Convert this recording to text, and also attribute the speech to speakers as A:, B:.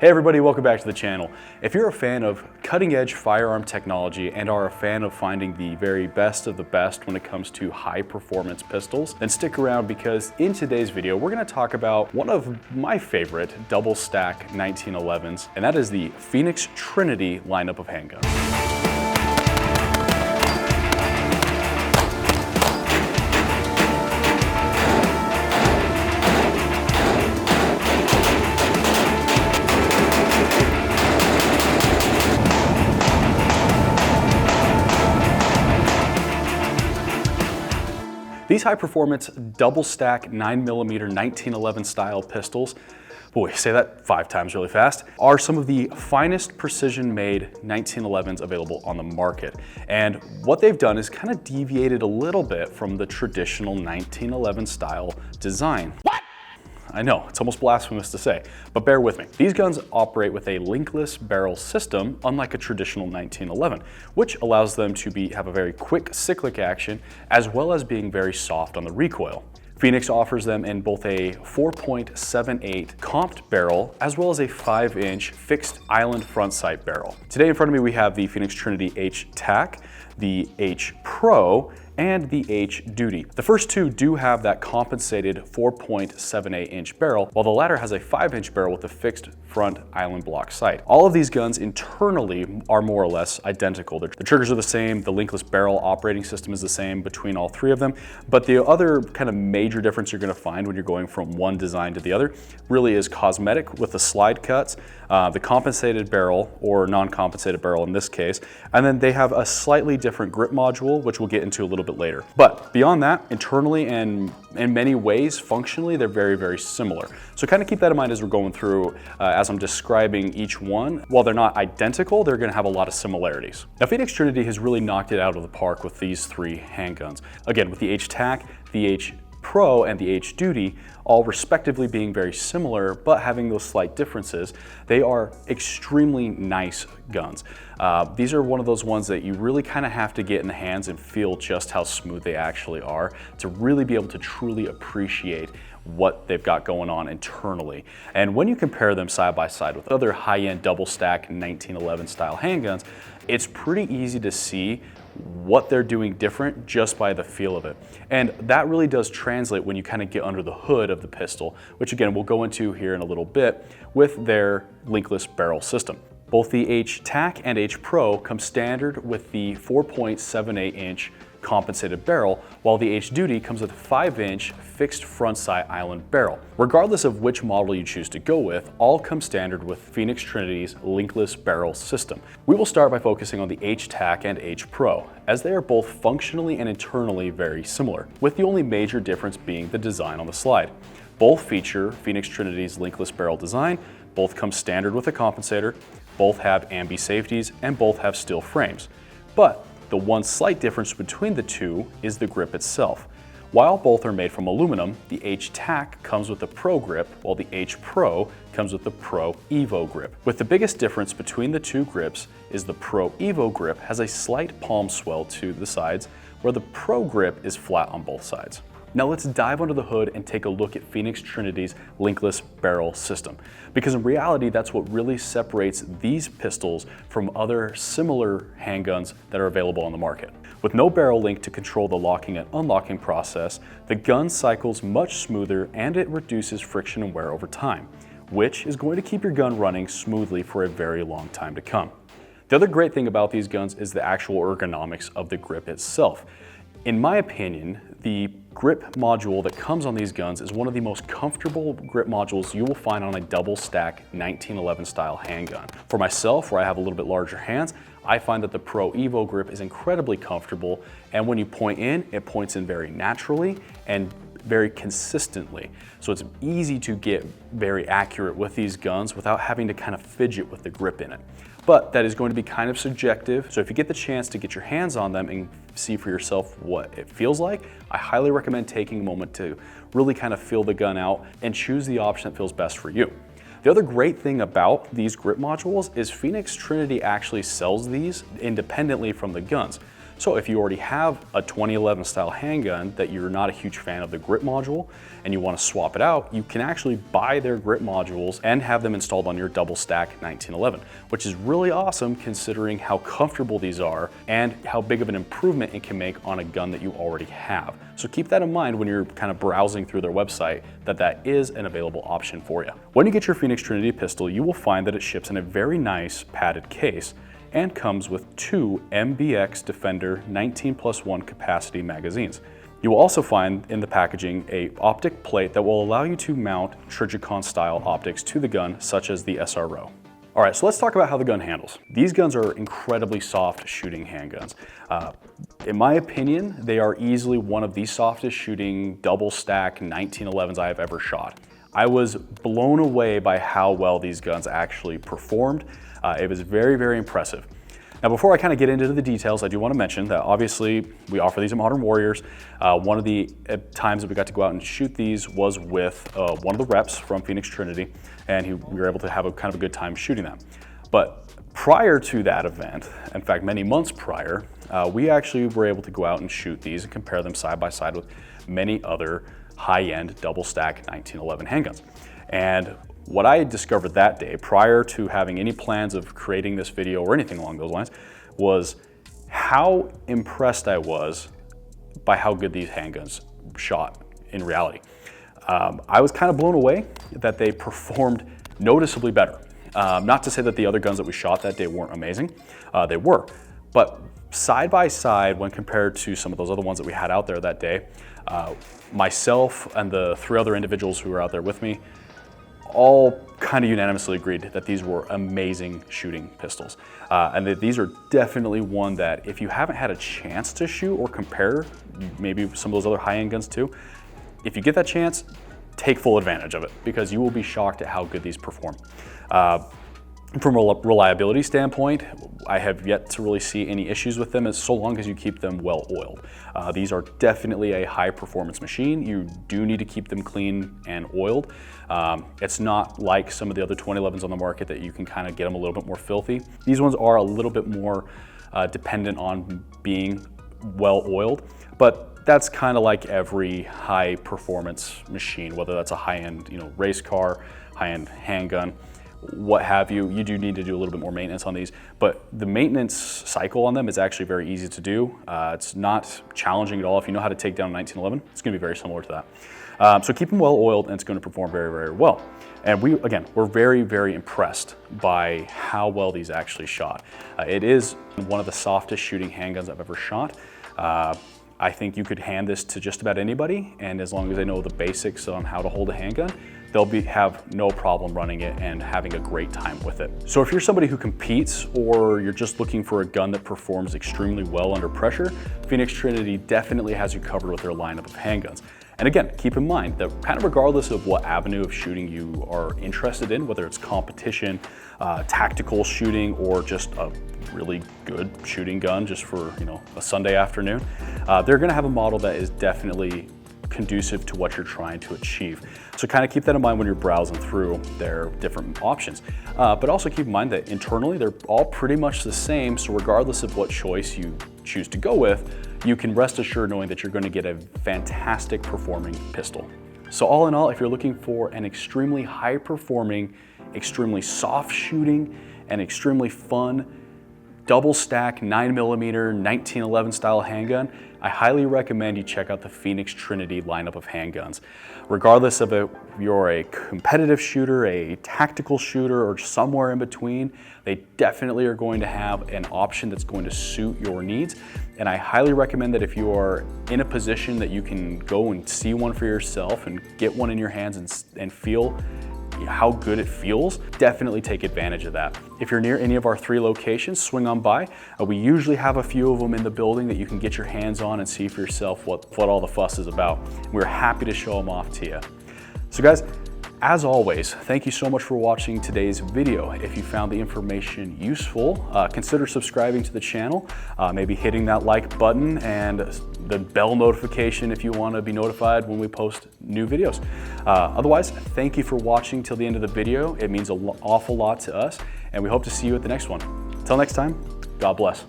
A: Hey everybody, welcome back to the channel. If you're a fan of cutting-edge firearm technology and are a fan of finding the very best of the best when it comes to high-performance pistols, then stick around because in today's video we're going to talk about one of my favorite double-stack 1911s, and that is the Phoenix Trinity lineup of handguns. These high-performance double-stack 9mm 1911 style pistols, boy, say that 5 times really fast, are some of the finest precision-made 1911s available on the market. And what they've done is kind of deviated a little bit from the traditional 1911 style design. What? I know, it's almost blasphemous to say, but bear with me. These guns operate with a linkless barrel system, unlike a traditional 1911, which allows them to have a very quick cyclic action, as well as being very soft on the recoil. Phoenix offers them in both a 4.78 comped barrel, as well as a 5-inch fixed island front sight barrel. Today in front of me we have the Phoenix Trinity H-Tac, the H-Pro, and the H-Duty. The first two do have that compensated 4.78-inch barrel, while the latter has a 5-inch barrel with a fixed front island block sight. All of these guns internally are more or less identical. The triggers are the same, the linkless barrel operating system is the same between all three of them, but the other kind of major difference you're going to find when you're going from one design to the other really is cosmetic with the slide cuts, the compensated barrel, or non-compensated barrel in this case, and then they have a slightly different grip module, which we'll get into a little bit later. But beyond that, internally and in many ways, functionally, they're very, very similar. So kind of keep that in mind as we're going through, as I'm describing each one. While they're not identical, they're going to have a lot of similarities. Now, Phoenix Trinity has really knocked it out of the park with these three handguns. Again, with the H-Tac, the H-Pro, and the H-Duty, all respectively being very similar, but having those slight differences, they are extremely nice guns. These are one of those ones that you really kind of have to get in the hands and feel just how smooth they actually are to really be able to truly appreciate what they've got going on internally. And when you compare them side by side with other high-end double-stack 1911 style handguns, it's pretty easy to see what they're doing different just by the feel of it. And that really does translate when you kind of get under the hood of the pistol, which again, we'll go into here in a little bit with their linkless barrel system. Both the H-Tac and H-Pro come standard with the 4.78-inch compensated barrel, while the H-Duty comes with a 5-inch fixed front sight island barrel. Regardless of which model you choose to go with, all come standard with Phoenix Trinity's linkless barrel system. We will start by focusing on the H-Tac and H-Pro, as they are both functionally and internally very similar, with the only major difference being the design on the slide. Both feature Phoenix Trinity's linkless barrel design, both come standard with a compensator, both have ambi safeties, and both have steel frames. But the one slight difference between the two is the grip itself. While both are made from aluminum, the H-Tac comes with the Pro grip, while the H-Pro comes with the Pro Evo grip. With the biggest difference between the two grips is the Pro Evo grip has a slight palm swell to the sides, where the Pro grip is flat on both sides. Now let's dive under the hood and take a look at Phoenix Trinity's linkless barrel system, because in reality that's what really separates these pistols from other similar handguns that are available on the market. With no barrel link to control the locking and unlocking process, the gun cycles much smoother and it reduces friction and wear over time, which is going to keep your gun running smoothly for a very long time to come. The other great thing about these guns is the actual ergonomics of the grip itself. In my opinion, the grip module that comes on these guns is one of the most comfortable grip modules you will find on a double-stack 1911 style handgun. For myself, where I have a little bit larger hands, I find that the Pro Evo grip is incredibly comfortable, and when you point in, it points in very naturally and very consistently. So it's easy to get very accurate with these guns without having to kind of fidget with the grip in it. But that is going to be kind of subjective, so if you get the chance to get your hands on them and see for yourself what it feels like, I highly recommend taking a moment to really kind of feel the gun out and choose the option that feels best for you. The other great thing about these grip modules is Phoenix Trinity actually sells these independently from the guns. So if you already have a 2011 style handgun that you're not a huge fan of the grip module and you want to swap it out, you can actually buy their grip modules and have them installed on your double stack 1911, which is really awesome considering how comfortable these are and how big of an improvement it can make on a gun that you already have. So keep that in mind when you're kind of browsing through their website, that is an available option for you. When you get your Phoenix Trinity pistol, you will find that it ships in a very nice padded case and comes with 2 MBX Defender 19+1 capacity magazines. You will also find in the packaging a optic plate that will allow you to mount Trijicon style optics to the gun, such as the SRO. All right, so let's talk about how the gun handles. These guns are incredibly soft shooting handguns. In my opinion, they are easily one of the softest shooting double stack 1911s I have ever shot. I was blown away by how well these guns actually performed. It was very, very impressive. Now, before I kind of get into the details, I do want to mention that obviously we offer these at Modern Warriors. One of the times that we got to go out and shoot these was with one of the reps from Phoenix Trinity, and we were able to have a kind of a good time shooting them. But prior to that event, in fact, many months prior, we actually were able to go out and shoot these and compare them side by side with many other high-end double stack 1911 handguns. And what I discovered that day, prior to having any plans of creating this video or anything along those lines, was how impressed I was by how good these handguns shot in reality. I was kind of blown away that they performed noticeably better. Not to say that the other guns that we shot that day weren't amazing, they were, but side by side when compared to some of those other ones that we had out there that day, myself and the 3 other individuals who were out there with me all kind of unanimously agreed that these were amazing shooting pistols. And that these are definitely one that if you haven't had a chance to shoot or compare maybe some of those other high-end guns too, if you get that chance, take full advantage of it because you will be shocked at how good these perform. From a reliability standpoint, I have yet to really see any issues with them as so long as you keep them well oiled. These are definitely a high performance machine. You do need to keep them clean and oiled. It's not like some of the other 2011s on the market that you can kind of get them a little bit more filthy. These ones are a little bit more dependent on being well oiled, but that's kind of like every high performance machine, whether that's a high-end, race car, high-end handgun, what have you. You do need to do a little bit more maintenance on these, but the maintenance cycle on them is actually very easy to do. It's not challenging at all. If you know how to take down a 1911, it's going to be very similar to that. So keep them well oiled and it's going to perform very, very well. And we're very, very impressed by how well these actually shot. It is one of the softest shooting handguns I've ever shot. I think you could hand this to just about anybody, and as long as they know the basics on how to hold a handgun, they'll have no problem running it and having a great time with it. So if you're somebody who competes or you're just looking for a gun that performs extremely well under pressure, Phoenix Trinity definitely has you covered with their lineup of handguns. And again, keep in mind that kind of regardless of what avenue of shooting you are interested in, whether it's competition, tactical shooting, or just a really good shooting gun just for a Sunday afternoon, they're gonna have a model that is definitely conducive to what you're trying to achieve. So kind of keep that in mind when you're browsing through their different options. But also keep in mind that internally, they're all pretty much the same. So regardless of what choice you choose to go with, you can rest assured knowing that you're going to get a fantastic performing pistol. So all in all, if you're looking for an extremely high performing, extremely soft shooting, and extremely fun double stack 9mm 1911 style handgun, I highly recommend you check out the Phoenix Trinity lineup of handguns. Regardless of if you're a competitive shooter, a tactical shooter, or somewhere in between, they definitely are going to have an option that's going to suit your needs. And I highly recommend that if you are in a position that you can go and see one for yourself and get one in your hands and feel how good it feels, definitely take advantage of that. If you're near any of our 3 locations, swing on by. We usually have a few of them in the building that you can get your hands on and see for yourself what all the fuss is about. We're happy to show them off to you. So guys, as always, thank you so much for watching today's video. If you found the information useful, consider subscribing to the channel, maybe hitting that like button and the bell notification if you want to be notified when we post new videos. Otherwise, thank you for watching till the end of the video. It means an awful lot to us, and we hope to see you at the next one. Until next time, God bless.